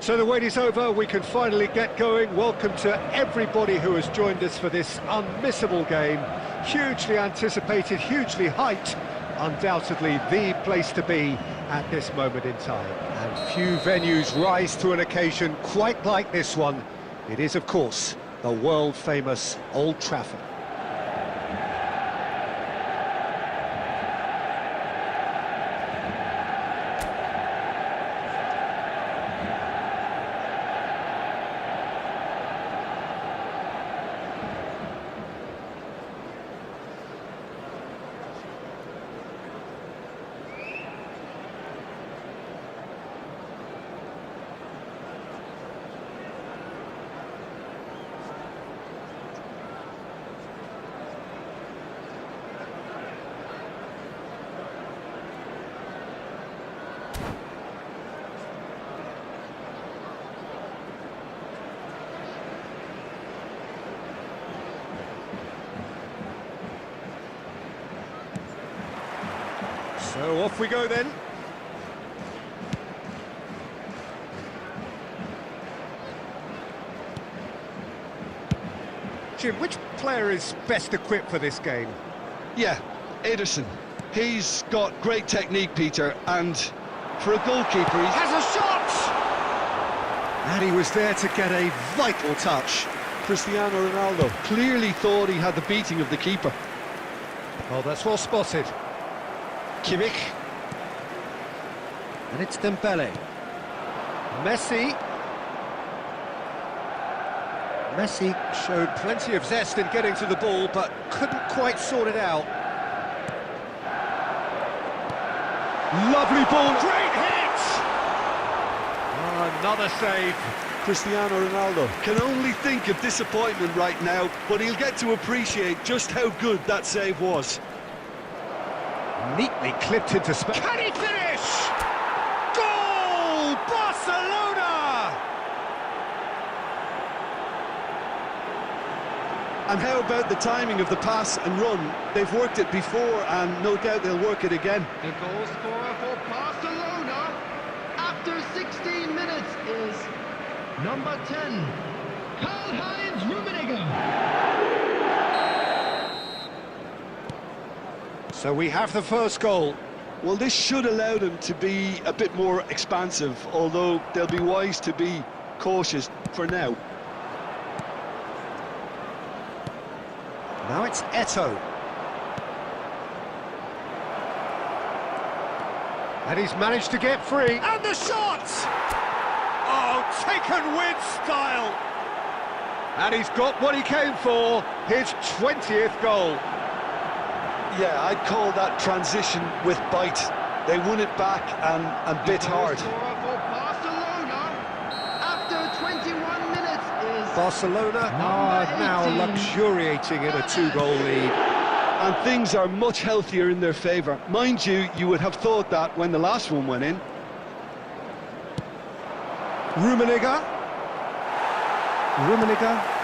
So the wait is over, we can finally get going. Welcome to everybody who has joined us for this unmissable game. Hugely anticipated, hugely hyped, undoubtedly the place to be at this moment in time. And few venues rise to an occasion quite like this one. It is, of course, the world-famous Old Trafford. So off we go then. Jim, which player is best equipped for this game? Yeah, Ederson. He's got great technique, Peter, and for a goalkeeper, he Has a shot! And he was there to get a vital touch. Cristiano Ronaldo clearly thought he had the beating of the keeper. Oh, that's well spotted. Kimmich. And it's Dembele. Messi. Messi showed plenty of zest in getting to the ball, but couldn't quite sort it out. Lovely ball. Great hit! Oh, another save. Cristiano Ronaldo can only think of disappointment right now, but he'll get to appreciate just how good that save was. Neatly clipped into space. Can he finish? Goal! Barcelona! And how about the timing of the pass and run? They've worked it before, and no doubt they'll work it again. The goal scorer for Barcelona after 16 minutes is number 10, Karl-Heinz Rummenigge. So we have the first goal. Well, this should allow them to be a bit more expansive, although they'll be wise to be cautious for now. Now it's Eto'o. And he's managed to get free. And the shot! Oh, taken with style. And he's got what he came for, his 20th goal. Yeah, I'd call that transition with bite. They won it back and bit hard. The goal scorer for Barcelona after 21 minutes is Barcelona are now 18, luxuriating in a 2-goal lead. And things are much healthier in their favour. Mind you, you would have thought that when the last one went in. Rummenigge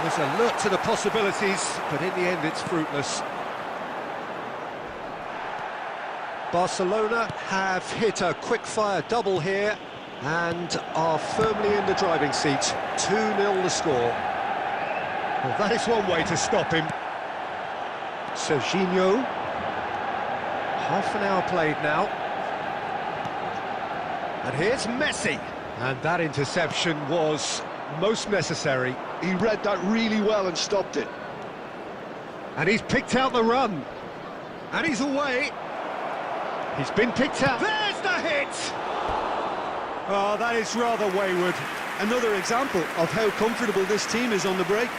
was alert to the possibilities, but in the end it's fruitless. Barcelona have hit a quick-fire double here and are firmly in the driving seat. 2-0 the score. Well, that is one way to stop him. Serginho. Half an hour played now. And here's Messi. And that interception was most necessary. He read that really well and stopped it. And he's picked out the run. And he's away. He's been picked out. There's the hit! Oh, that is rather wayward. Another example of how comfortable this team is on the break.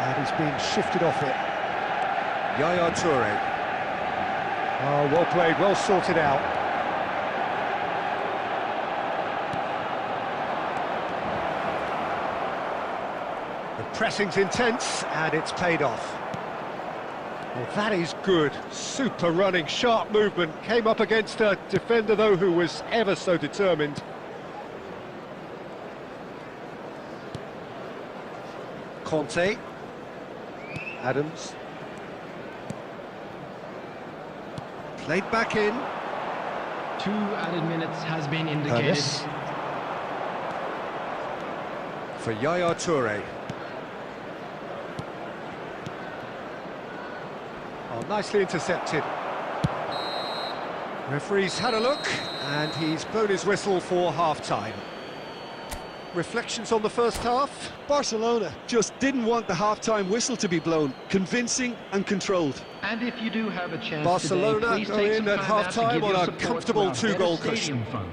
And he's being shifted off it. Yaya Toure. Oh, well played, well sorted out. The pressing's intense, and it's paid off. Well, that is good. Super running, sharp movement. Came up against a defender, though, who was ever so determined. Conte. Adams. Played back in. 2 added minutes has been indicated. For Yaya Toure. Oh, nicely intercepted. Referee's had a look, and he's blown his whistle for half-time. Reflections on the first half? Barcelona just didn't want the half-time whistle to be blown. Convincing and controlled. And if you do have a chance Barcelona today, please go take in some at time out to half-time give on your a support comfortable to our 2-goal Better cushion. Stadium Fund.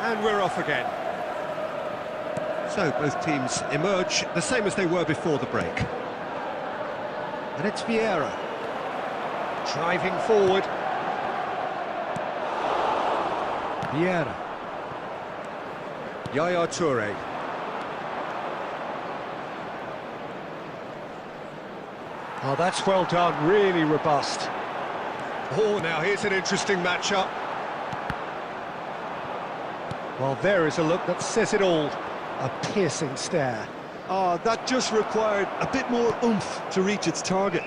And we're off again. So both teams emerge the same as they were before the break. And it's Vieira. Driving forward. Vieira. Yaya Toure. Oh, that's well done, really robust. Oh, now here's an interesting matchup. Well, there is a look that says it all. A piercing stare. Oh, that just required a bit more oomph to reach its target.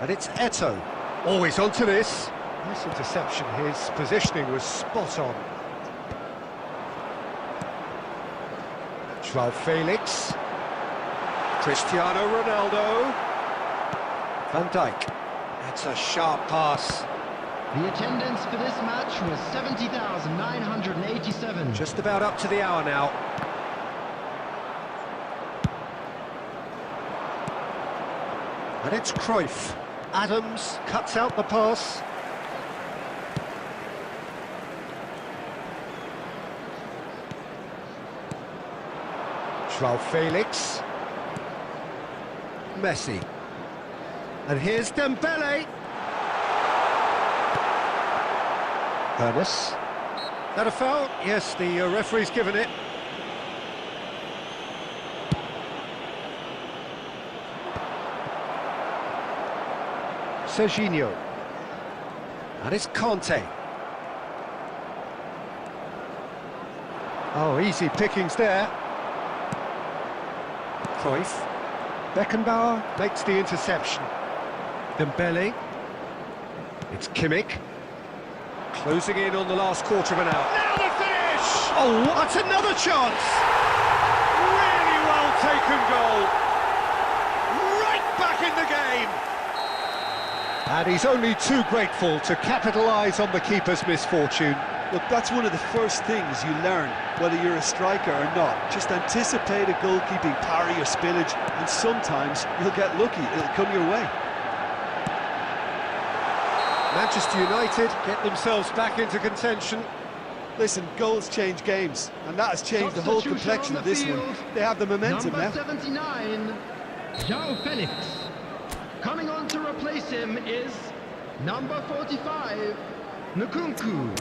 And it's Eto'o. Always onto this. Nice interception. His positioning was spot on. Joao Felix. Cristiano Ronaldo. Van Dijk. That's a sharp pass. The attendance for this match was 70,987. Just about up to the hour now. And it's Cruyff. Adams cuts out the pass. Joao Felix. Messi. And here's Dembele. Ernest. That a foul? Yes, the referee's given it. Serginho. And it's Conte. Oh, easy pickings there. Cruyff. Beckenbauer makes the interception. Dembele. It's Kimmich. Closing in on the last quarter of an hour. Now the finish! Oh, that's another chance! Really well taken goal. Right back in the game. And he's only too grateful to capitalise on the keeper's misfortune. Look, that's one of the first things you learn, whether you're a striker or not. Just anticipate a goalkeeping parry or spillage, and sometimes you'll get lucky, it'll come your way. Manchester United get themselves back into contention. Listen, goals change games, and that has changed the whole complexion of this one. They have the momentum now. Number 79, João Felix. Coming on to replace him is number 45, Nkunku.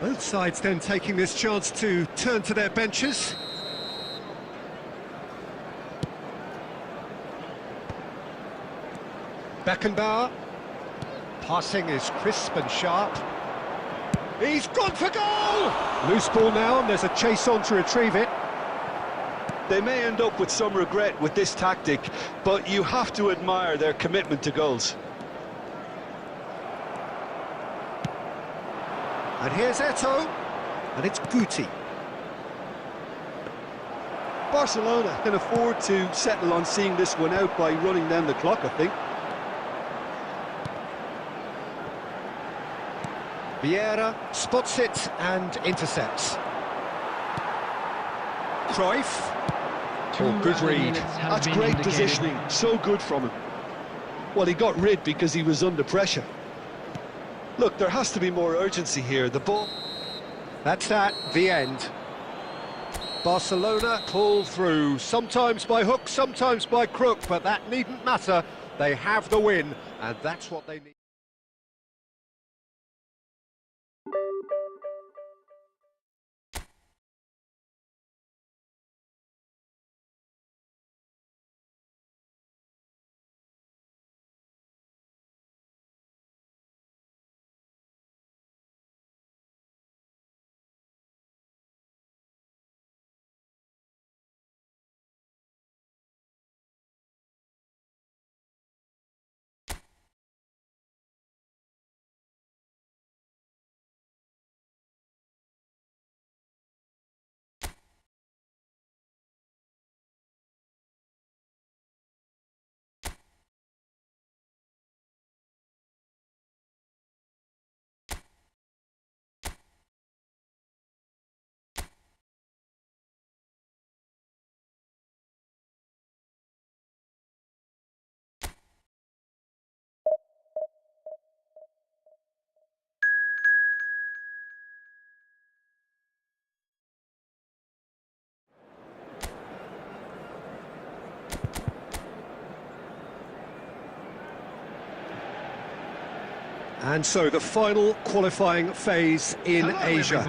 Both sides then taking this chance to turn to their benches. Beckenbauer. Passing is crisp and sharp. He's gone for goal! Loose ball now, and there's a chase on to retrieve it. They may end up with some regret with this tactic, but you have to admire their commitment to goals. And here's Eto'o, and it's Guti. Barcelona can afford to settle on seeing this one out by running down the clock, I think. Vieira spots it and intercepts. Cruyff. Oh, good read. That's great positioning, so good from him. Well, he got rid because he was under pressure. Look, there has to be more urgency here. The ball... That's that, the end. Barcelona pull through, sometimes by hook, sometimes by crook, but that needn't matter. They have the win, and that's what they need. And so the final qualifying phase in Asia.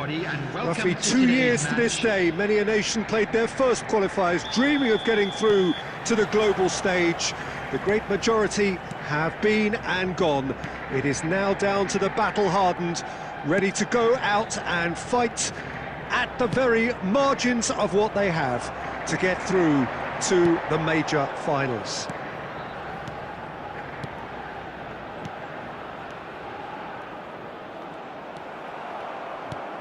Roughly 2 years to this day, many a nation played their first qualifiers, dreaming of getting through to the global stage. The great majority have been and gone. It is now down to the battle-hardened, ready to go out and fight at the very margins of what they have to get through to the major finals.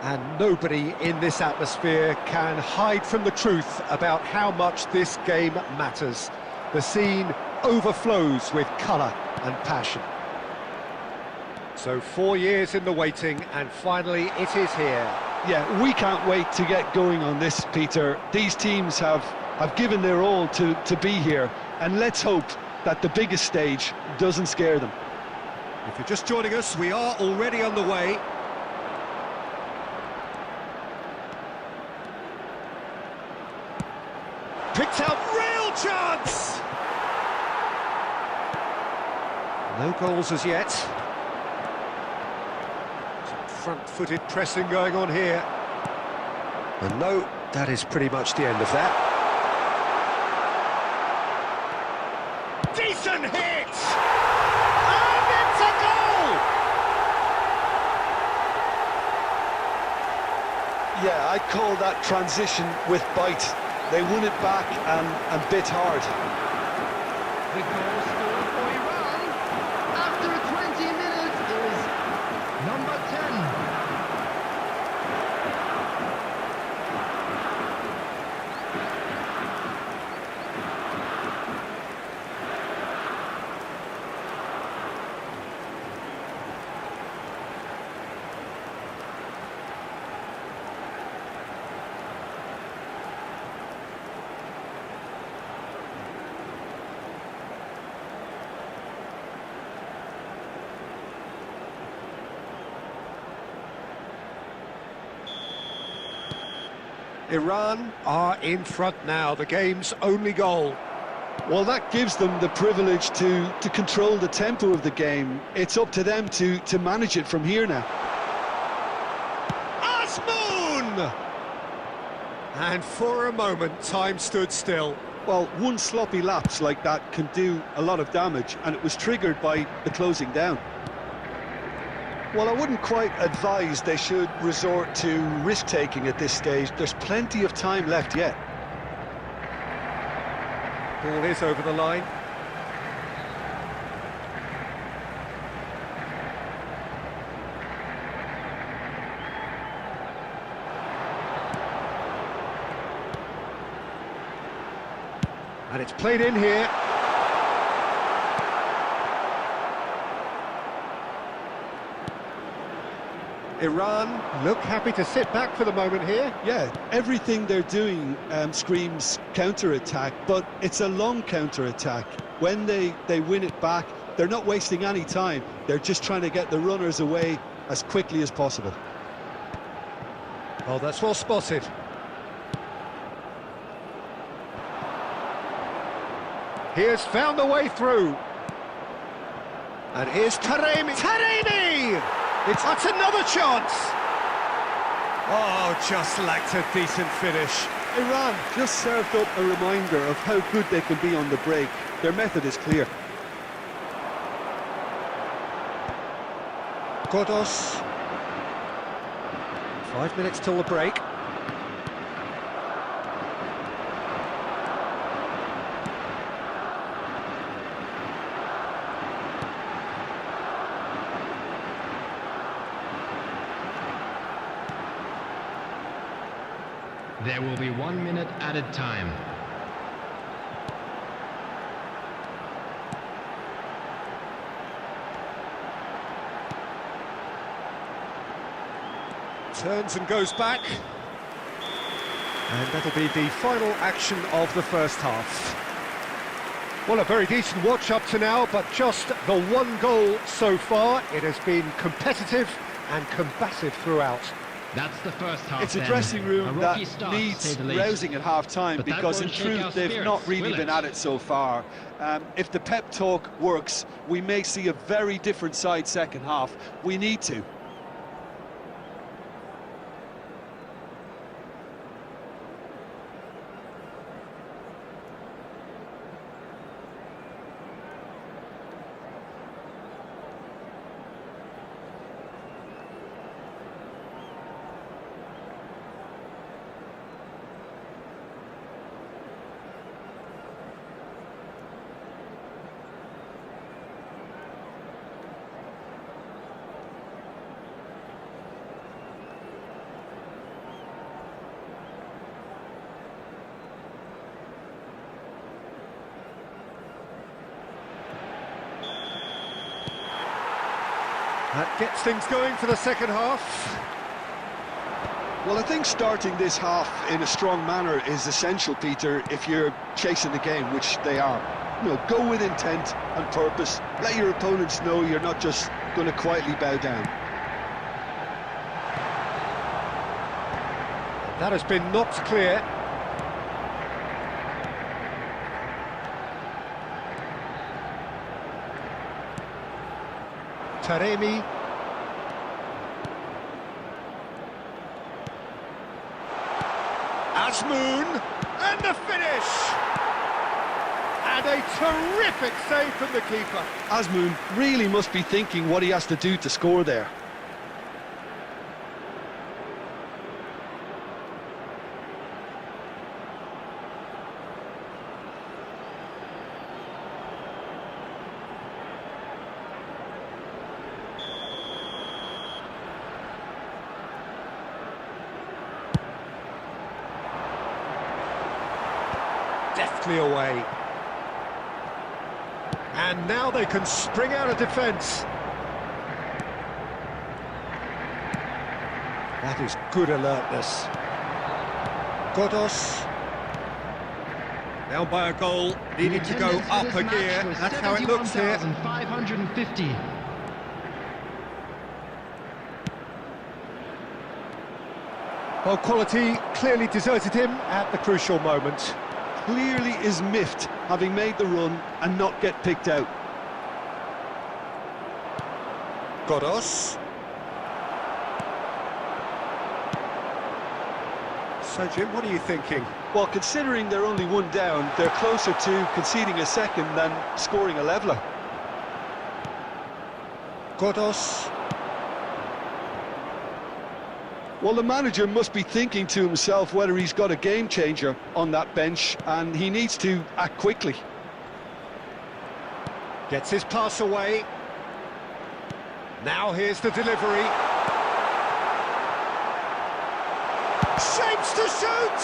And nobody in this atmosphere can hide from the truth about how much this game matters. The scene overflows with colour and passion. So 4 years in the waiting, and finally it is here. Yeah, we can't wait to get going on this, Peter. These teams have given their all to be here, and let's hope that the biggest stage doesn't scare them. If you're just joining us, we are already on the way. Picked out, real chance! No goals as yet. Some front-footed pressing going on here. And no, that is pretty much the end of that. Decent hit! And it's a goal! Yeah, I call that transition with bite. They won it back and bit hard. The goal scored for Iran after 20 minutes is number 10. Iran are in front now, the game's only goal. Well, that gives them the privilege to control the tempo of the game. It's up to them to manage it from here now. Asmoon! And for a moment, time stood still. Well, one sloppy lapse like that can do a lot of damage, and it was triggered by the closing down. Well, I wouldn't quite advise they should resort to risk-taking at this stage. There's plenty of time left yet. Ball is over the line. And it's played in here. Iran look happy to sit back for the moment here. Yeah, everything they're doing screams counter-attack, but it's a long counter-attack. When they win it back, they're not wasting any time. They're just trying to get the runners away as quickly as possible. Oh, that's well spotted. He has found the way through. And here's Taremi. Taremi! That's another chance! Oh, just lacked a decent finish. Iran just served up a reminder of how good they can be on the break. Their method is clear. Godos. 5 minutes till the break. There will be 1 minute added time. Turns and goes back. And that'll be the final action of the first half. Well, a very decent watch up to now, but just the one goal so far. It has been competitive and combative throughout. That's the first half. It's a dressing room that needs rousing at half-time, because in truth they've not really been at it so far. If the pep talk works, we may see a very different side second half. We need to. That gets things going for the second half. Well, I think starting this half in a strong manner is essential, Peter, if you're chasing the game, which they are. You know, go with intent and purpose. Let your opponents know you're not just going to quietly bow down. That has been knocked clear. Taremi. Azmoun, and the finish! And a terrific save from the keeper. Azmoun really must be thinking what he has to do to score there. Deftly away. And now they can spring out of defence. That is good alertness. Godos. Now by a goal, needing to go up a gear. That's how it looks here. 550. Well, quality clearly deserted him at the crucial moment. Clearly is miffed, having made the run and not get picked out. Godos. So, Jim, what are you thinking? Well, considering they're only one down, they're closer to conceding a second than scoring a leveller. Godos. Well, the manager must be thinking to himself whether he's got a game changer on that bench, and he needs to act quickly. Gets his pass away. Now here's the delivery. Shapes to shoot!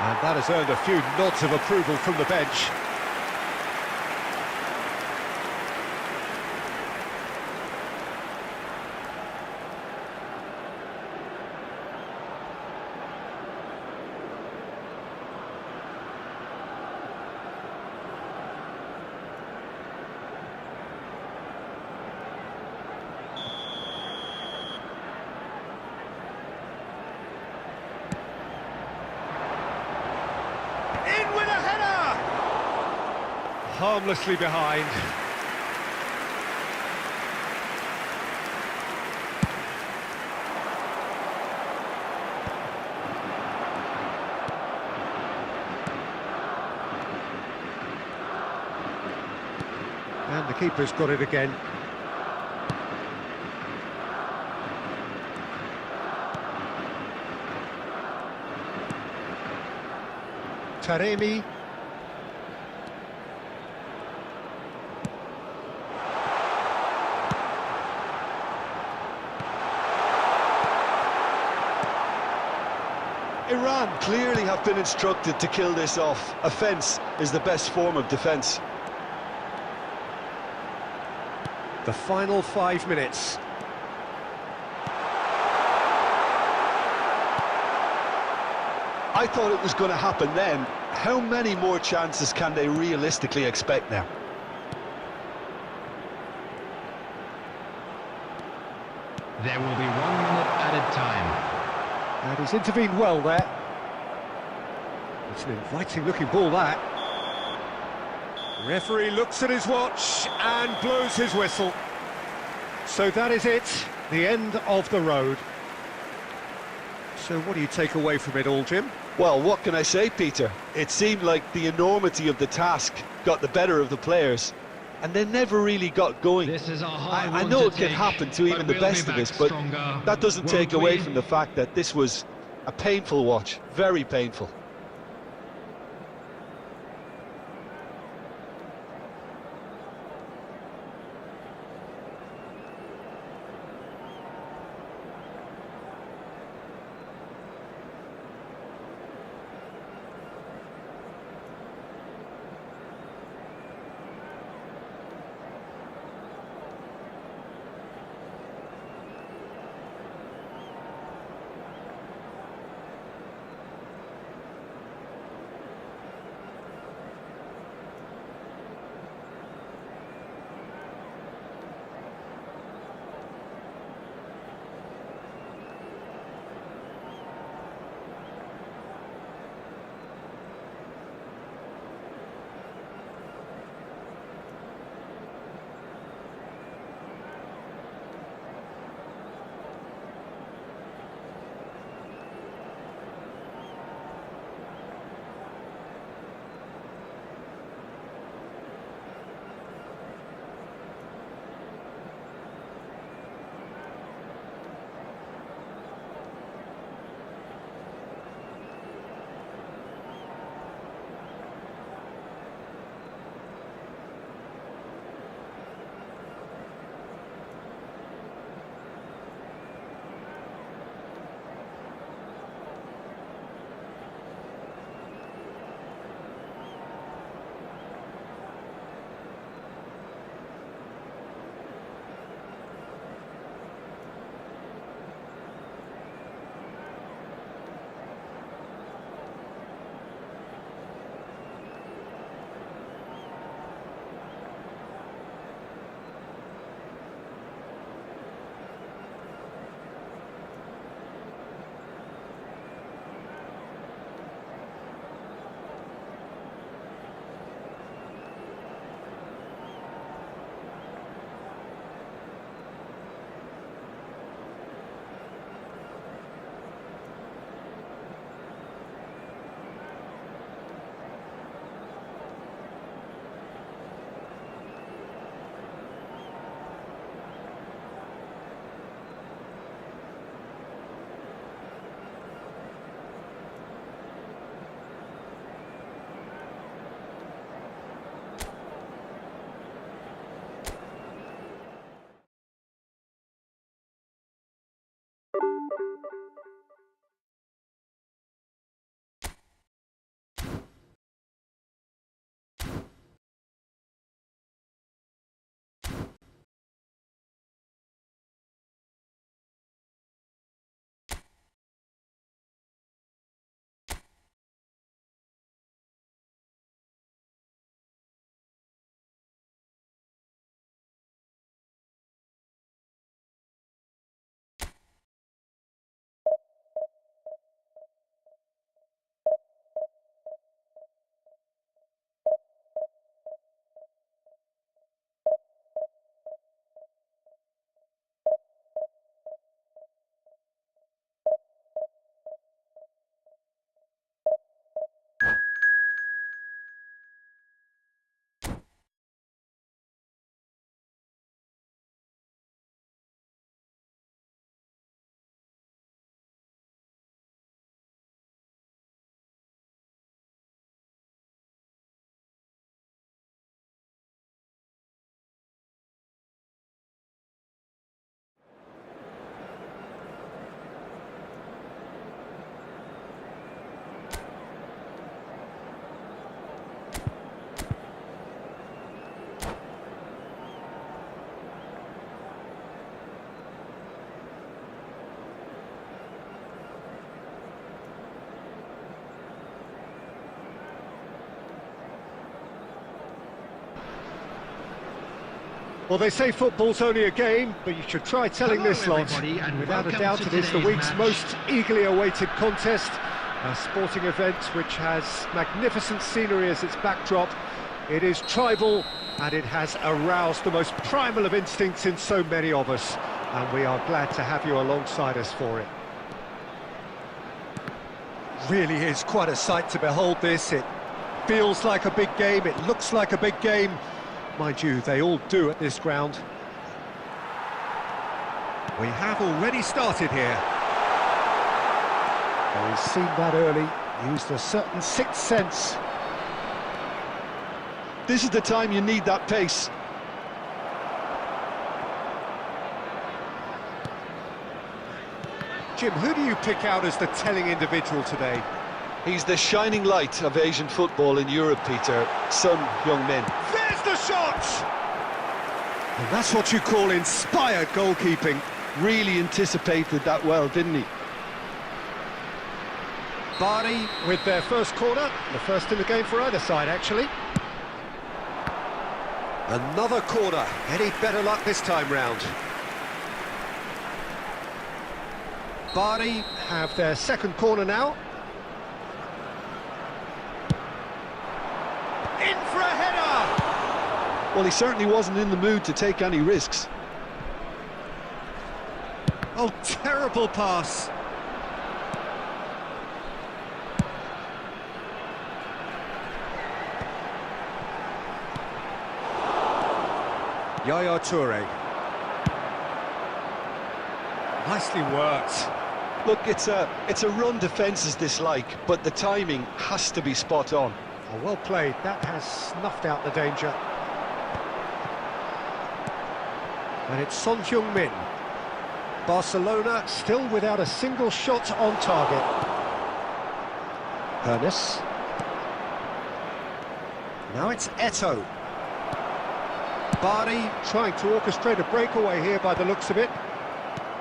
And that has earned a few nods of approval from the bench. Harmlessly behind. And the keeper's got it again. Taremi. Iran clearly have been instructed to kill this off. Offence is the best form of defence. The final 5 minutes. I thought it was going to happen then. How many more chances can they realistically expect now? There will be 1 minute added time. And he's intervened well there. It's an inviting looking ball, that. Referee looks at his watch and blows his whistle. So that is it, the end of the road. So what do you take away from it all, Jim? Well, what can I say, Peter? It seemed like the enormity of the task got the better of the players, and they never really got going. This is a hard I one know to it can take, happen to even but the we'll best be of us, back but stronger, that doesn't take won't away we? from the fact that this was a painful watch, very painful. Well, they say football's only a game, but you should try telling Hello, this lot. everybody, and Without a welcome doubt, to it is the today's week's match. most eagerly awaited contest. A sporting event which has magnificent scenery as its backdrop. It is tribal, and it has aroused the most primal of instincts in so many of us. And we are glad to have you alongside us for it. Really is quite a sight to behold this. It feels like a big game, it looks like a big game. Mind you, they all do at this ground. We have already started here. Well, he's seen that early, used a certain sixth sense. This is the time you need that pace. Jim, who do you pick out as the telling individual today? He's the shining light of Asian football in Europe, Peter. Son Heung-min. There's the shot! And that's what you call inspired goalkeeping. Really anticipated that well, didn't he? Bari with their first corner, the first in the game for either side, actually. Another corner. Any better luck this time round? Bari have their second corner now. In for a header! Well, he certainly wasn't in the mood to take any risks. Oh, terrible pass. Yaya Toure. Nicely worked. Look, it's a run defence's dislike, but the timing has to be spot on. Oh, well played. That has snuffed out the danger. And it's Son Heung-min. Barcelona still without a single shot on target. Ernest. Now it's Eto'o. Bari trying to orchestrate a breakaway here by the looks of it.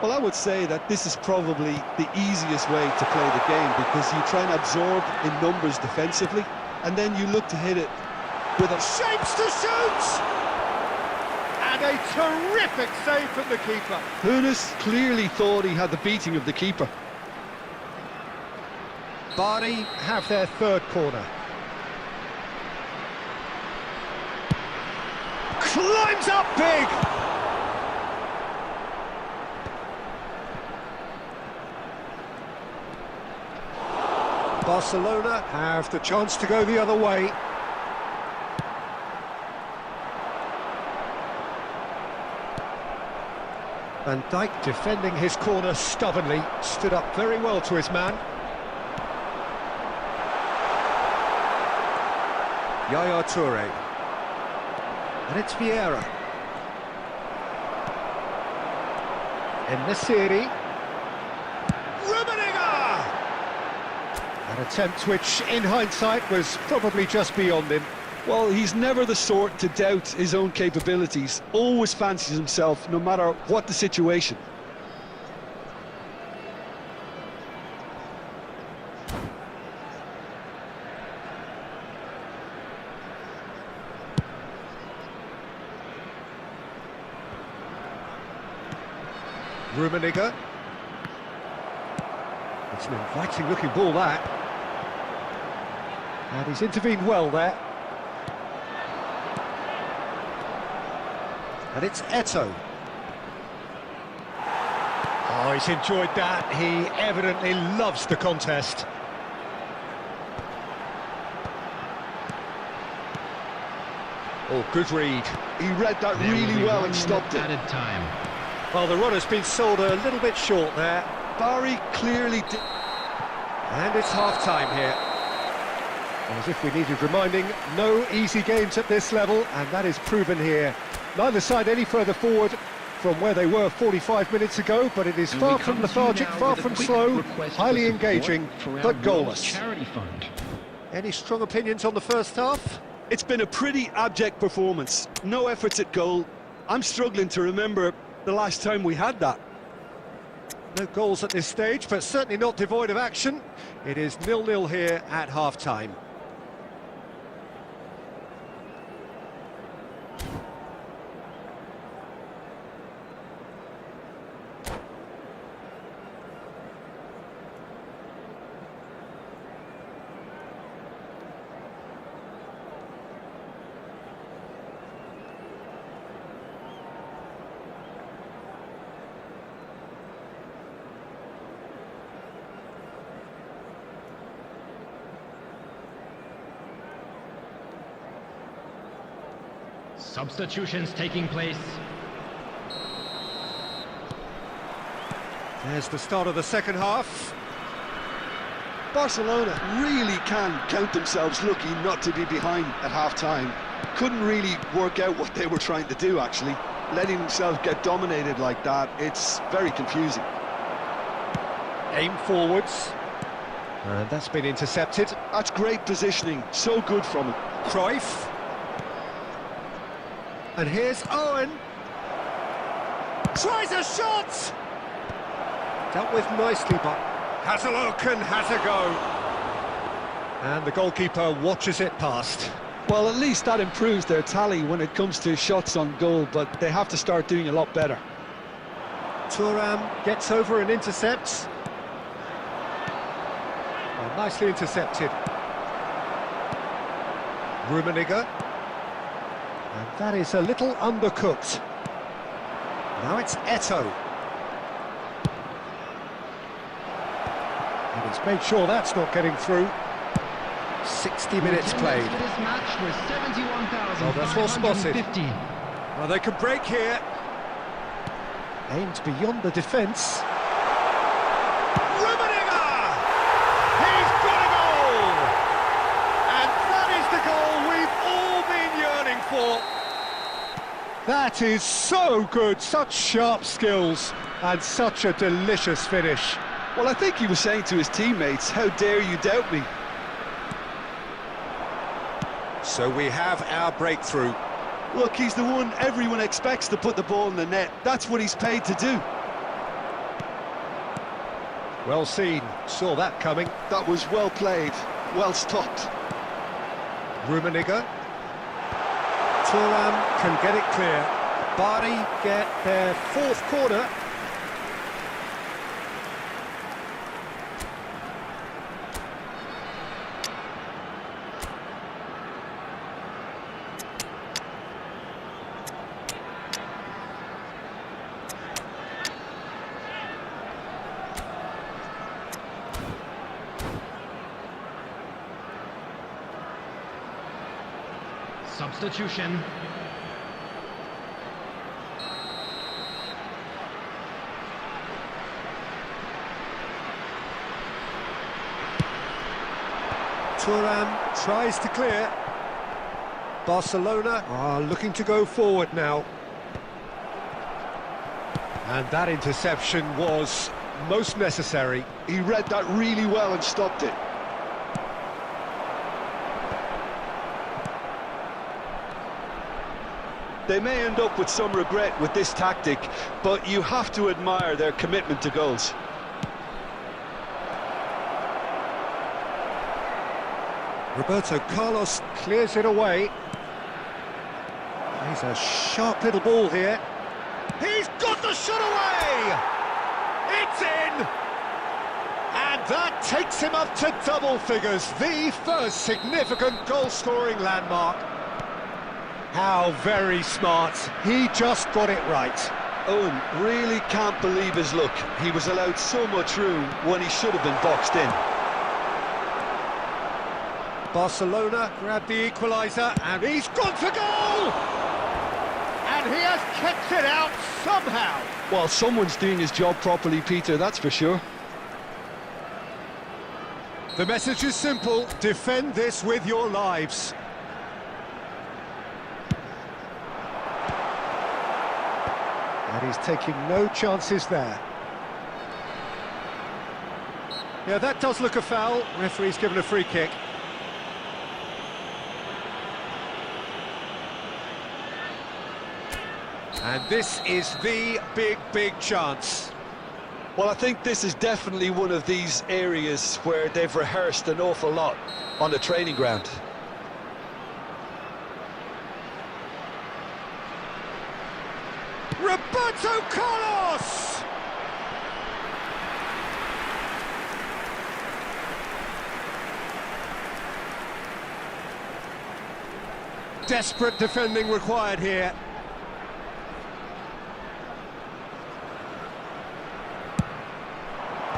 Well, I would say that this is probably the easiest way to play the game, because you try and absorb in numbers defensively, and then you look to hit it with a... Shapes to shoot! And a terrific save from the keeper. Ernest clearly thought he had the beating of the keeper. Bari have their third corner. Climbs up big! Barcelona have the chance to go the other way. Van Dijk defending his corner stubbornly, stood up very well to his man. Yaya Toure. And it's Vieira. En-Nesyri. An attempt which, in hindsight, was probably just beyond him. Well, he's never the sort to doubt his own capabilities. Always fancies himself, no matter what the situation. Rummenigge. It's an inviting-looking ball, that. And he's intervened well there. And it's Eto'o. Oh, he's enjoyed that. He evidently loves the contest. Oh, good read. He read that really well and stopped it. Added time. Well, the run has been sold a little bit short there. Bari clearly did. And it's half-time here. And as if we needed reminding, no easy games at this level, and that is proven here. Neither side any further forward from where they were 45 minutes ago, but it is far from lethargic, far from slow, highly engaging, but goalless. Charity fund. Any strong opinions on the first half? It's been a pretty abject performance. No efforts at goal. I'm struggling to remember the last time we had that. No goals at this stage, but certainly not devoid of action. It is 0-0 here at half-time. Substitutions taking place. There's the start of the second half. Barcelona really can count themselves lucky not to be behind at half-time. Couldn't really work out what they were trying to do, actually. Letting themselves get dominated like that, it's very confusing. Aim forwards. And that's been intercepted. That's great positioning, so good from him. Cruyff. And here's Owen. Tries a shot! Dealt with nicely, but Hazeloken has a go. And the goalkeeper watches it past. Well, at least that improves their tally when it comes to shots on goal, but they have to start doing a lot better. Thuram gets over and intercepts. Well, nicely intercepted. Rummenigge. And that is a little undercooked. Now it's Eto'o. And he's made sure that's not getting through. 60 minutes played. For this match was 71,550. Well, that's well spotted. Well, they can break here. Aimed beyond the defence. Rummenigge! He's got a goal! And that is the goal we've all been yearning for. That is so good, such sharp skills, and such a delicious finish. Well, I think he was saying to his teammates, how dare you doubt me? So we have our breakthrough. Look, he's the one everyone expects to put the ball in the net. That's what he's paid to do. Well seen, saw that coming. That was well played, well stopped. Rummenigge. Thuram can get it clear. Bari get their fourth corner. Substitution. Thuram tries to clear. Barcelona are looking to go forward now. And that interception was most necessary. He read that really well and stopped it. They may end up with some regret with this tactic, but you have to admire their commitment to goals. Roberto Carlos clears it away. He's a sharp little ball here. He's got the shot away! It's in! And that takes him up to double figures, the first significant goal-scoring landmark. How very smart. He just got it right. Owen really can't believe his luck. He was allowed so much room when he should have been boxed in. Barcelona grabbed the equaliser, and he's gone for goal! And he has kept it out somehow. Well, someone's doing his job properly, Peter, that's for sure. The message is simple: defend this with your lives. And he's taking no chances there. Yeah, that does look a foul. Referee's given a free kick. And this is the big chance. Well, I think this is definitely one of these areas where they've rehearsed an awful lot on the training ground. Roberto Carlos! Desperate defending required here.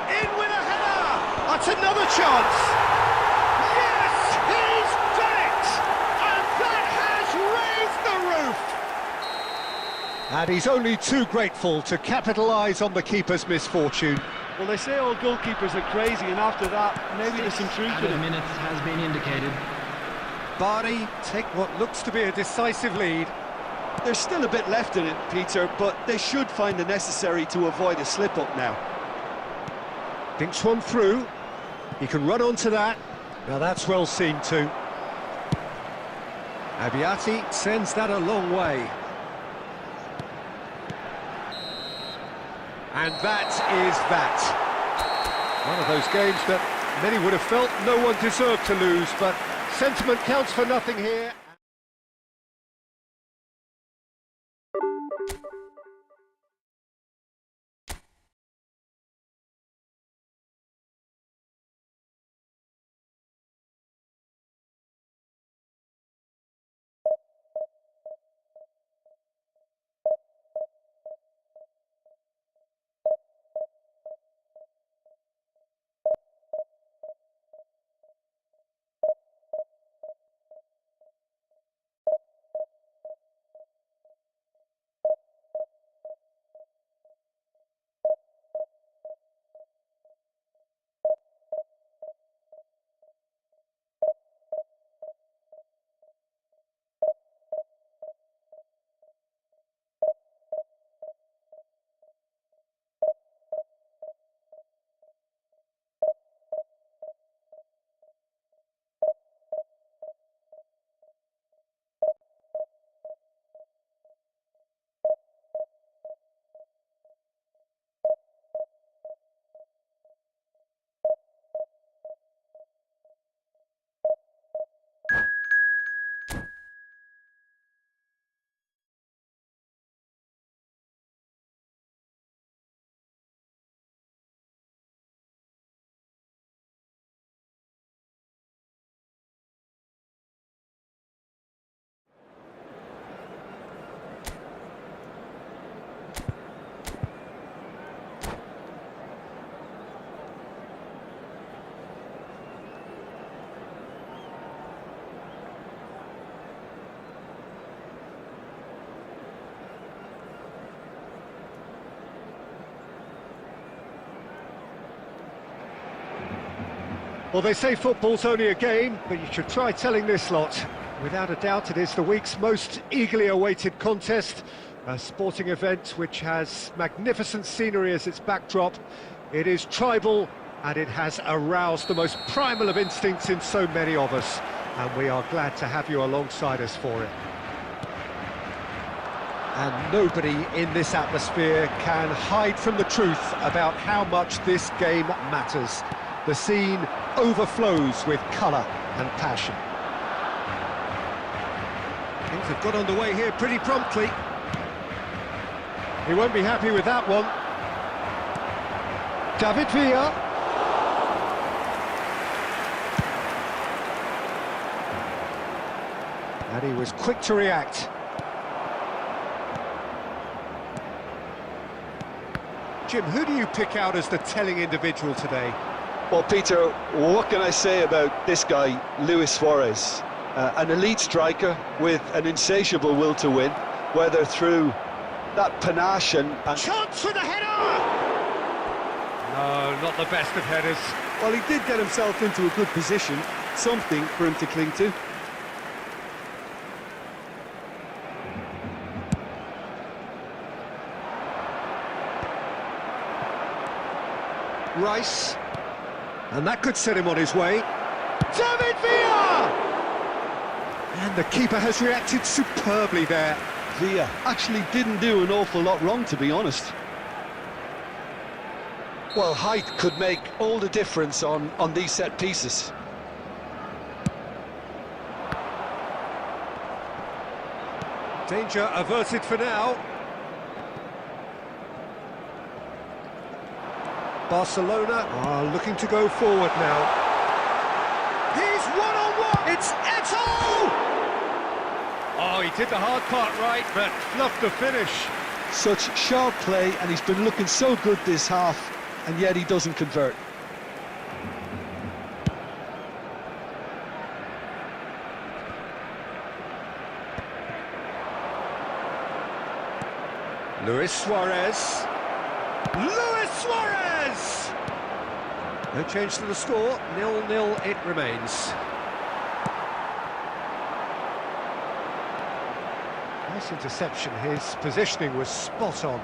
In with a header! That's another chance! Yes, he's done it! And that has raised the roof! And he's only too grateful to capitalise on the keeper's misfortune. Well, they say all goalkeepers are crazy, and after that, maybe there's some truth to Added it. minutes has been indicated. Bardi take what looks to be a decisive lead. There's still a bit left in it, Peter, but they should find the necessary to avoid a slip-up now. Dinks one through. He can run onto that. Now that's well seen too. Abiati sends that a long way. And that is that. One of those games that many would have felt no one deserved to lose, but sentiment counts for nothing here. Well, they say football's only a game, but you should try telling this lot. Without a doubt, it is the week's most eagerly awaited contest, a sporting event which has magnificent scenery as its backdrop. It is tribal, and it has aroused the most primal of instincts in so many of us, and we are glad to have you alongside us for it. And nobody in this atmosphere can hide from the truth about how much this game matters. The scene overflows with colour and passion. Things have got underway here pretty promptly. He won't be happy with that one. David Villa. And he was quick to react. Jim, who do you pick out as the telling individual today? Well, Peter, what can I say about this guy, Luis Suarez? An elite striker with an insatiable will to win, whether through that panache and... Chance for the header! No, not the best of headers. Well, he did get himself into a good position, something for him to cling to. Rice. And that could set him on his way. David Villa! And the keeper has reacted superbly there. Villa actually didn't do an awful lot wrong, to be honest. Well, height could make all the difference on these set pieces. Danger averted for now. Barcelona are looking to go forward now. He's one-on-one! It's Eto'o! Oh, he did the hard part right, but fluffed the finish. Such sharp play, and he's been looking so good this half, and yet he doesn't convert. Luis Suarez. Luis Suarez! No change to the score, 0-0 it remains. Nice interception, his positioning was spot on.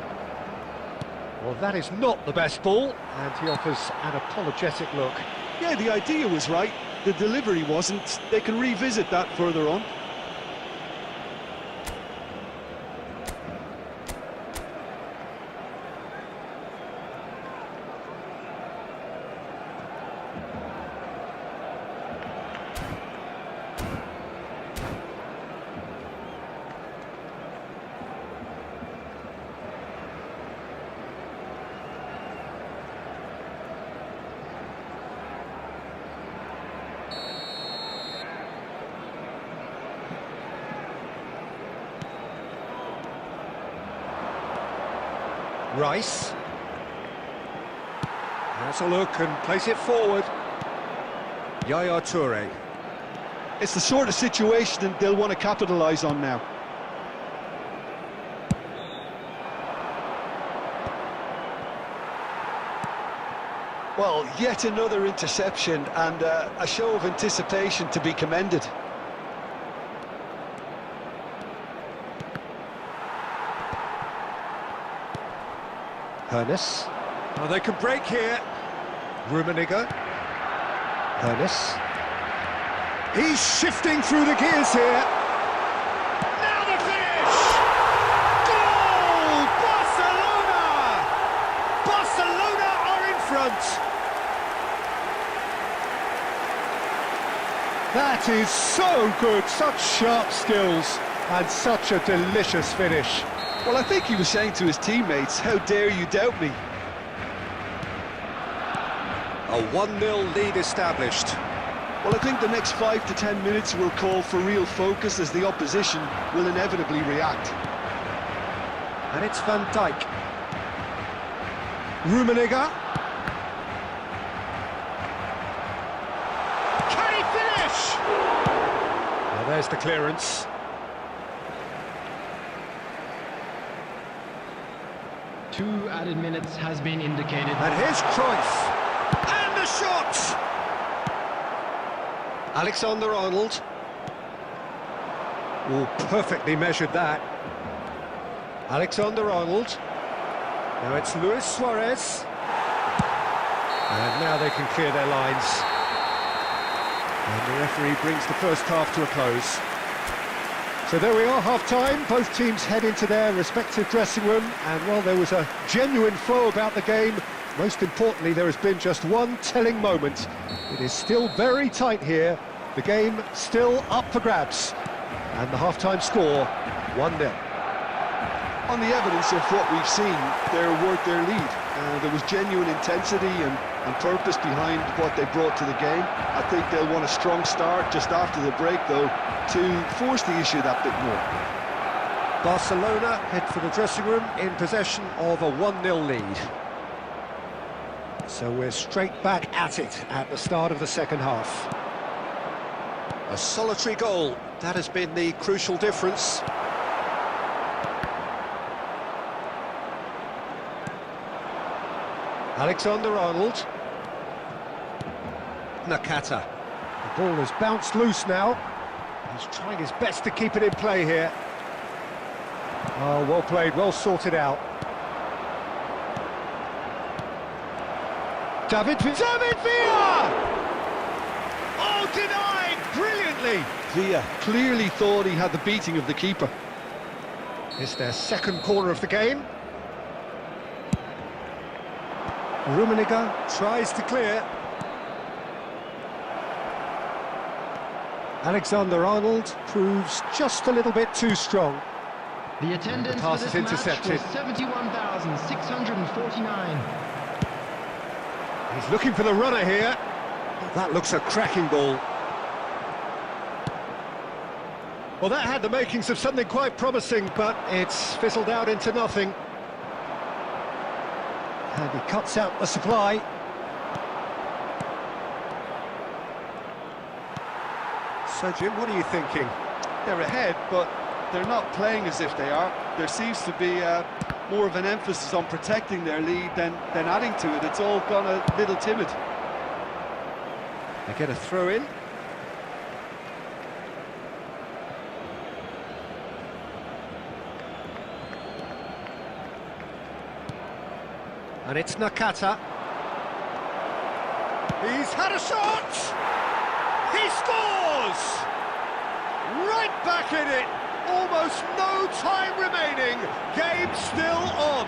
Well, that is not the best ball, and he offers an apologetic look. Yeah, the idea was right, the delivery wasn't. They can revisit that further on. Rice. Has a look and place it forward. Yaya Toure. It's the sort of situation they'll want to capitalise on now. Well, yet another interception and a show of anticipation to be commended. Hernes. Oh, they can break here. Rummenigge. Hernes. He's shifting through the gears here. Now the finish! Goal! Barcelona! Barcelona are in front. That is so good, such sharp skills and such a delicious finish. Well, I think he was saying to his teammates, how dare you doubt me? A 1-0 lead established. Well, I think the next 5 to 10 minutes will call for real focus as the opposition will inevitably react. And it's Van Dijk. Rummenigge. Can he finish? Well, there's the clearance. Two added minutes has been indicated. And here's Cruyff. And the shot! Alexander-Arnold. Oh, perfectly measured that. Alexander-Arnold. Now it's Luis Suarez. And now they can clear their lines. And the referee brings the first half to a close. So there we are, half-time. Both teams head into their respective dressing room, and while there was a genuine flow about the game, most importantly, there has been just one telling moment. It is still very tight here. The game still up for grabs. And the half-time score, 1-0. On the evidence of what we've seen, they're worth their lead. There was genuine intensity and purpose behind what they brought to the game. I think they'll want a strong start just after the break, though, to force the issue that bit more. Barcelona head for the dressing room in possession of a 1-0 lead. So we're straight back at it at the start of the second half. A solitary goal, that has been the crucial difference. Alexander-Arnold. Nakata. The ball has bounced loose now. He's trying his best to keep it in play here. Oh, well played, well sorted out. David Villa! Oh, denied brilliantly! Villa clearly thought he had the beating of the keeper. It's their second corner of the game. Rummenigge tries to clear. Alexander-Arnold proves just a little bit too strong. The attendance The pass for is this intercepted. match was 71,649. He's looking for the runner here. That looks a cracking ball. Well, that had the makings of something quite promising, but it's fizzled out into nothing. And he cuts out the supply. So, Jim, what are you thinking? They're ahead, but they're not playing as if they are. There seems to be a more of an emphasis on protecting their lead than adding to it. It's all gone a little timid. They get a throw in. And it's Nakata. He's had a shot! He scores! Right back in it! Almost no time remaining. Game still on.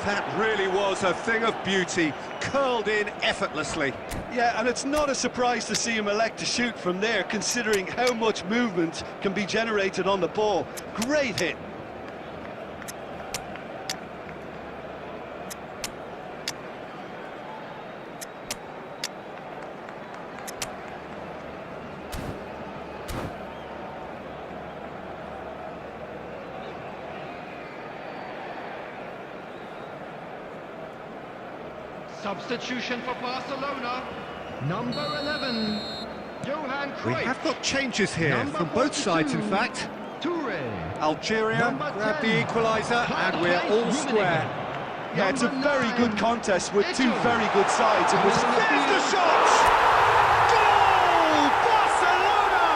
That really was a thing of beauty, curled in effortlessly. Yeah, and it's not a surprise to see him elect to shoot from there, considering how much movement can be generated on the ball. Great hit. Substitution for Barcelona. Number 11, Johan Cruyff. We have got changes here Number from both sides, in 42, fact. Toure. Algeria Number grabbed the 10, equaliser, and we're all square. Yeah, it's a Number very 9, good contest with two Eto'o. very good sides. It was There's the shot! Goal! Barcelona!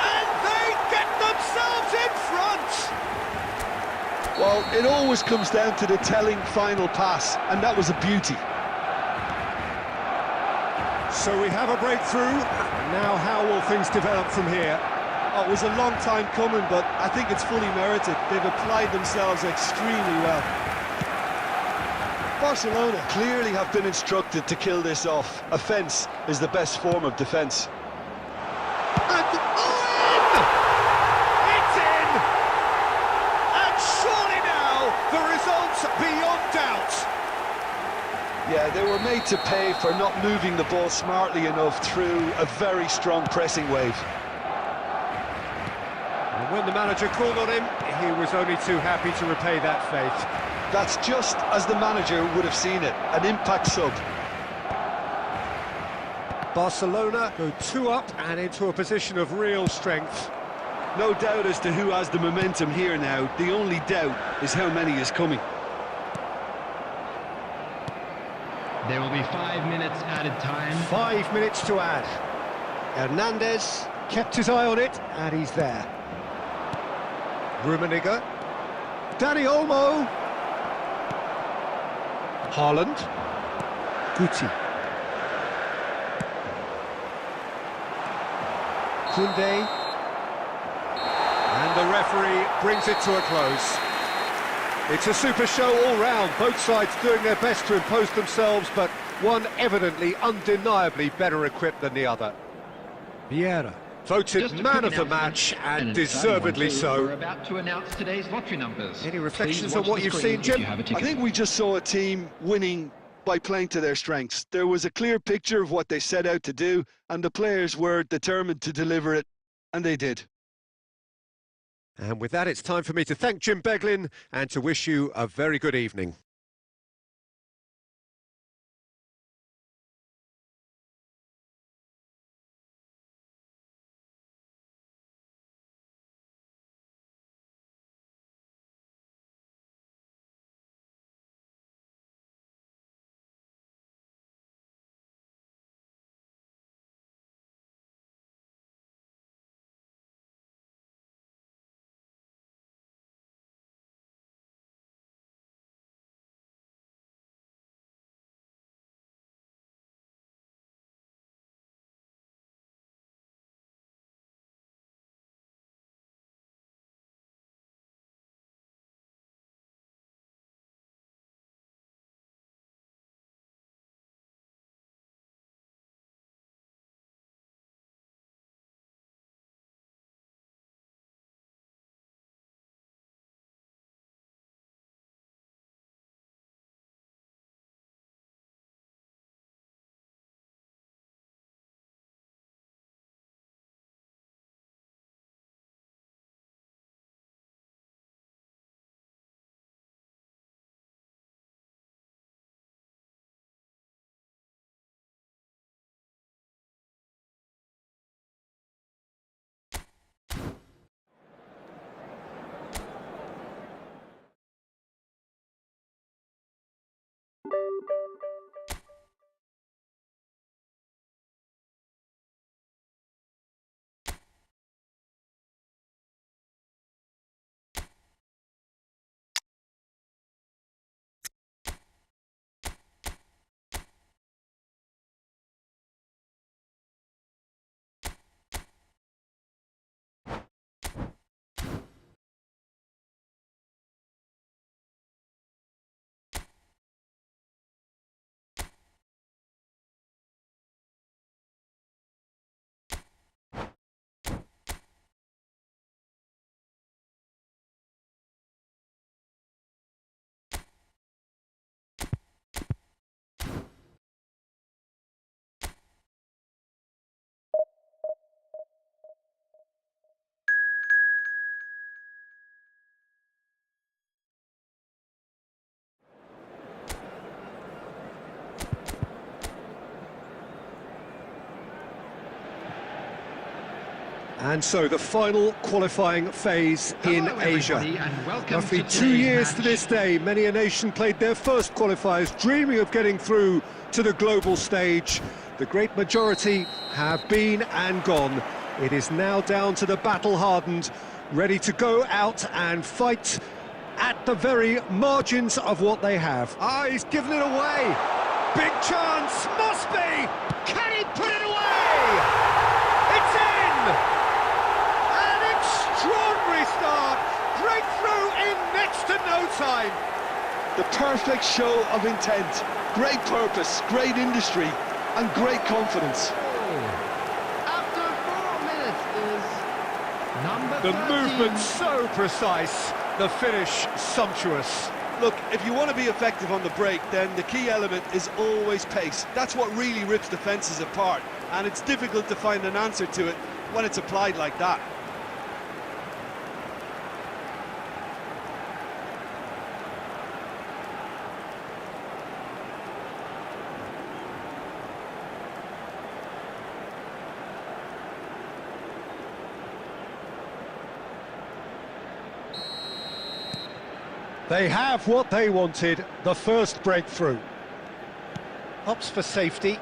And they get themselves in front! Well, it always comes down to the telling final pass, and that was a beauty. So we have a breakthrough. Now how will things develop from here? Oh, it was a long time coming, but I think it's fully merited. They've applied themselves extremely well. Barcelona clearly have been instructed to kill this off. Offence is the best form of defence. And in! It's in! And surely now the result's beyond doubt. Yeah, they were made to pay for not moving the ball smartly enough through a very strong pressing wave. And when the manager called on him, he was only too happy to repay that faith. That's just as the manager would have seen it, an impact sub. Barcelona go 2 up and into a position of real strength. No doubt as to who has the momentum here now. The only doubt is how many is coming. There will be 5 minutes added time. 5 minutes to add. Hernandez kept his eye on it, and he's there. Rummenigge. Dani Olmo. Haaland. Guti. Koundé. And the referee brings it to a close. It's a super show all round, both sides doing their best to impose themselves, but one evidently, undeniably better equipped than the other. Vieira, voted Just a man quick of the announcement, match, and an exciting deservedly one too. so. We're about to announce today's lottery numbers. Any reflections Please on watch what the you've screen seen, if Jim? you have a I ticket. think we just saw a team winning by playing to their strengths. There was a clear picture of what they set out to do, and the players were determined to deliver it, and they did. And with that, it's time for me to thank Jim Beglin and to wish you a very good evening. And so the final qualifying phase in Hello, Asia. everybody, and welcome Roughly to 2 today's years match. to this day, many a nation played their first qualifiers, dreaming of getting through to the global stage. The great majority have been and gone. It is now down to the battle-hardened, ready to go out and fight at the very margins of what they have. Ah, he's given it away. Big chance, must be. Can he put it away? It's in! An extraordinary start. Breakthrough in next to no time. The perfect show of intent, great purpose, great industry, and great confidence. After 4 minutes is number The 13. movement so precise, the finish sumptuous. Look, if you want to be effective on the break, then the key element is always pace. That's what really rips defences apart, and it's difficult to find an answer to it when it's applied like that. They have what they wanted, the first breakthrough. Opts for safety.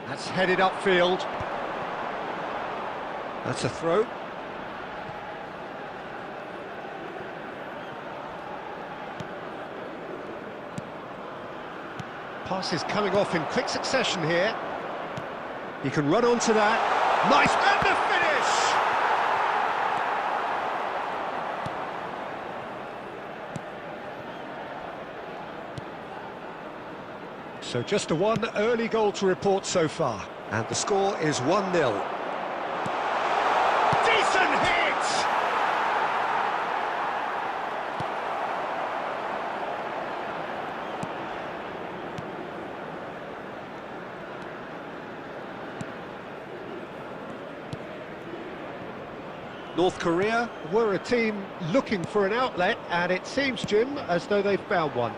That's headed upfield. That's a throw. Pass is coming off in quick succession here. He can run onto that. Nice, and the finish! So just a one early goal to report so far. And the score is 1-0. Decent hit! North Korea were a team looking for an outlet, and it seems, Jim, as though they've found one.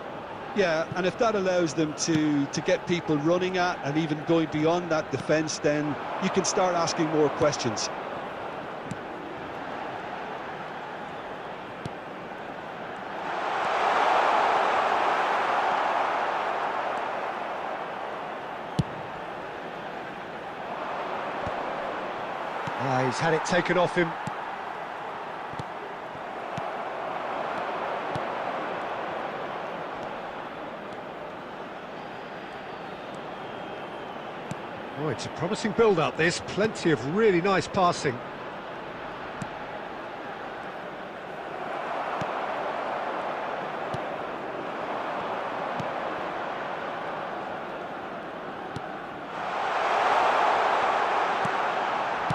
Yeah, and if that allows them to get people running at and even going beyond that defence, then you can start asking more questions. He's had it taken off him. Oh, it's a promising build-up, this. Plenty of really nice passing.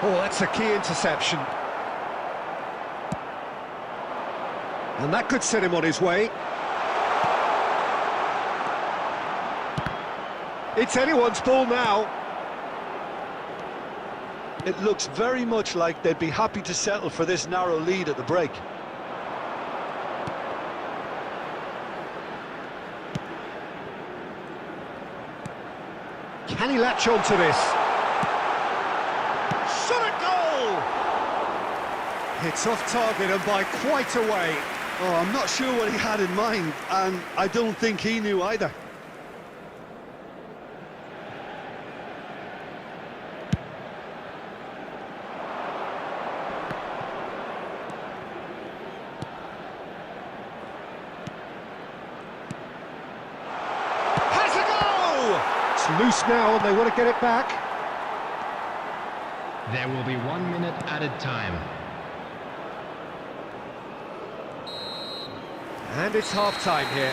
Oh, that's a key interception. And that could set him on his way. It's anyone's ball now. It looks very much like they'd be happy to settle for this narrow lead at the break. Can he latch on to this? Shot at goal! It's off target and by quite a way. Oh, I'm not sure what he had in mind, and I don't think he knew either. It's loose now and they want to get it back. There will be 1 minute added time. And it's half-time here.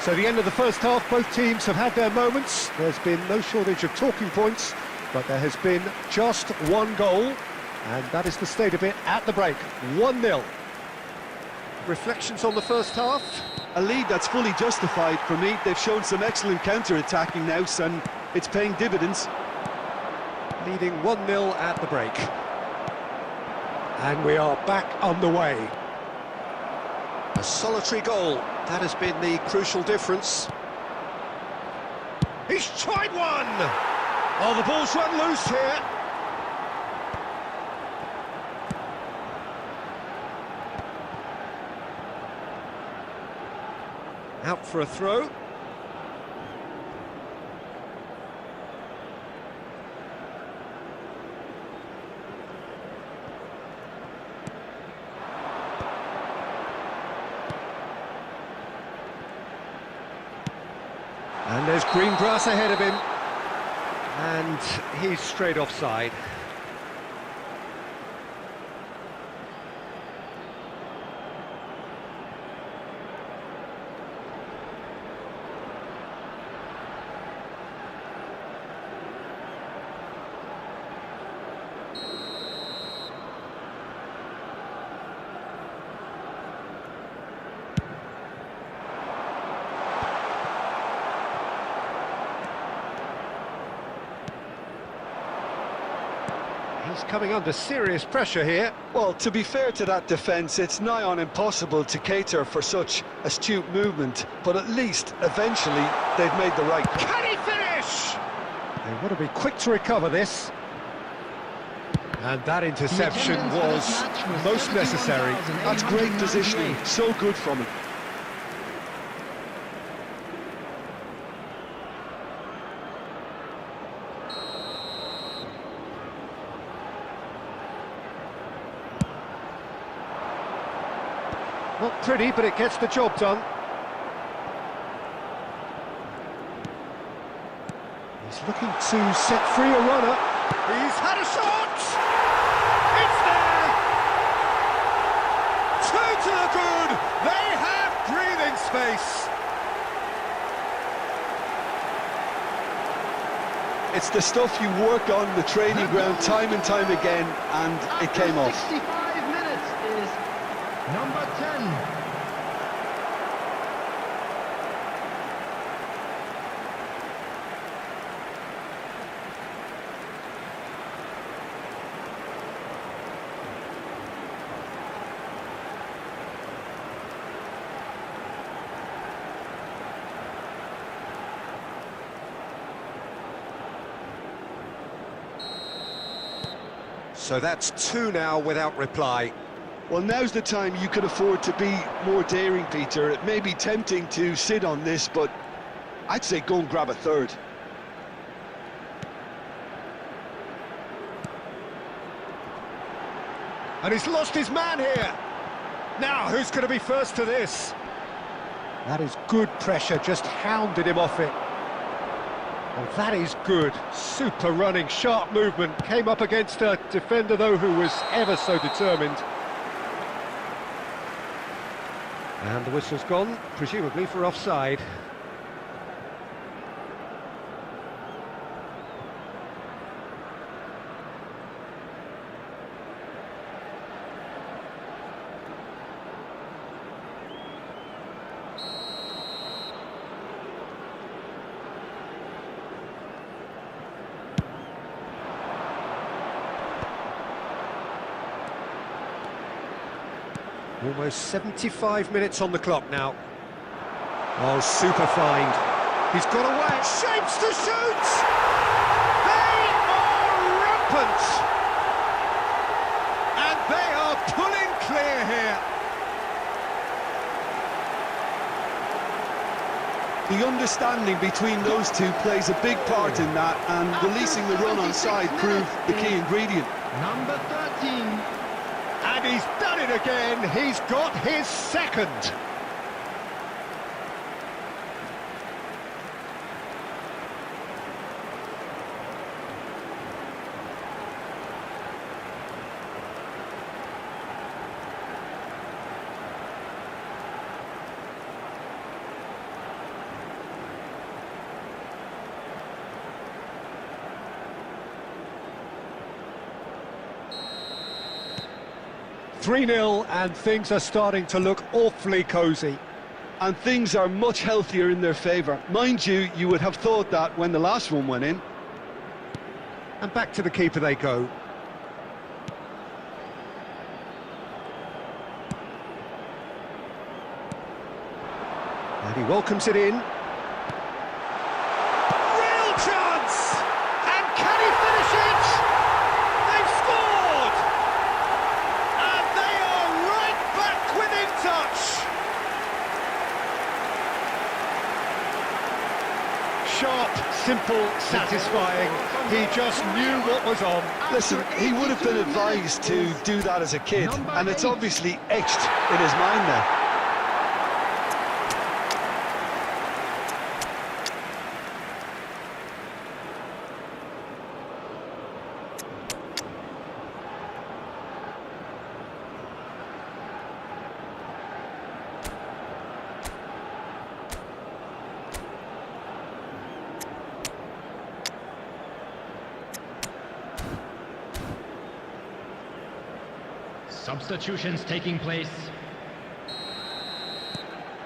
So the end of the first half, both teams have had their moments. There's been no shortage of talking points, but there has been just one goal, and that is the state of it at the break. 1-0. Reflections on the first half? A lead that's fully justified for me. They've shown some excellent counter-attacking now, and it's paying dividends. Leading 1-0 at the break. And we are back underway. A solitary goal That has been the crucial difference. He's tried one! Oh, the ball's run loose here. Out for a throw. And there's green grass ahead of him. And he's straight offside. He's coming under serious pressure here. Well, to be fair to that defence, it's nigh on impossible to cater for such astute movement, but at least, eventually, they've made the right... Can he finish? They want to be quick to recover this. And that interception was most necessary. That's great positioning, so good from him. Not pretty, but it gets the job done. He's looking to set free a runner. He's had a shot! It's there! Two to the good! They have breathing space! It's the stuff you work on the training ground time and time again, and it came off. 65 minutes is number 10. So that's two now without reply. Well, now's the time you could afford to be more daring, Peter. It may be tempting to sit on this, but I'd say go and grab a third. And he's lost his man here. Now, who's going to be first to this? That is good pressure, just hounded him off it. Well, that is good. Super running, sharp movement. Came up against a defender, though, who was ever so determined. And the whistle's gone, presumably for offside. Almost 75 minutes on the clock now. Oh, super find. He's got away. Shapes to shoot! They are rampant! And they are pulling clear here. The understanding between those two plays a big part in that, and releasing the run on side proved the key ingredient. Number 13. And he's done it again. He's got his second. "3-0, and things are starting to look awfully cosy. And things are much healthier in their favour. Mind you, you would have thought that when the last one went in. And back to the keeper they go. And he welcomes it in. Real chance! And can he finish it? They've scored! And they are right back within touch. Sharp, simple, satisfying. He just knew what was on. Listen, he would have been advised to do that as a kid, and it's obviously etched in his mind now. Substitutions taking place.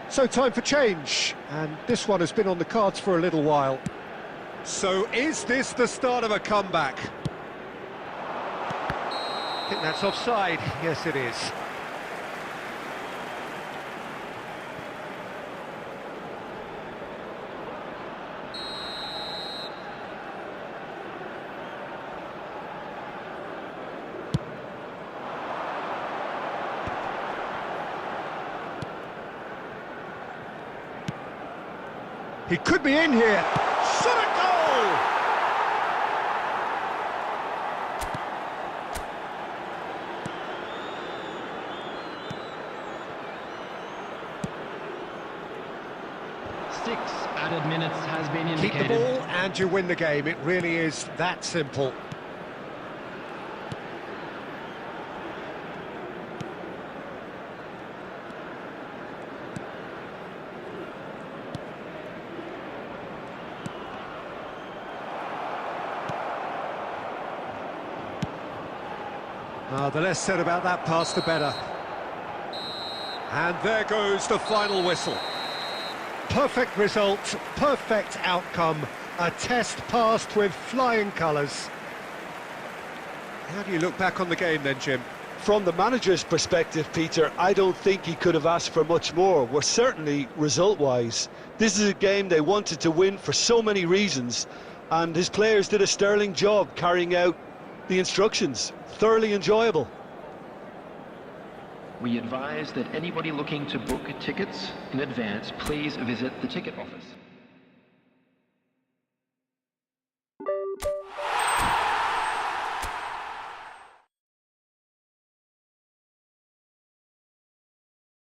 So time for change, and this one has been on the cards for a little while. So is this the start of a comeback? I think that's offside. Yes, it is. He could be in here. Shot a goal! Six added minutes has been indicated. Keep the ball and you win the game. It really is that simple. The less said about that pass, the better. And there goes the final whistle. Perfect result, perfect outcome. A test passed with flying colours. How do you look back on the game then, Jim? From the manager's perspective, Peter, I don't think he could have asked for much more. Well, certainly result-wise. This is a game they wanted to win for so many reasons, and his players did a sterling job carrying out the instructions. Thoroughly enjoyable. We advise that anybody looking to book tickets in advance, please visit the ticket office.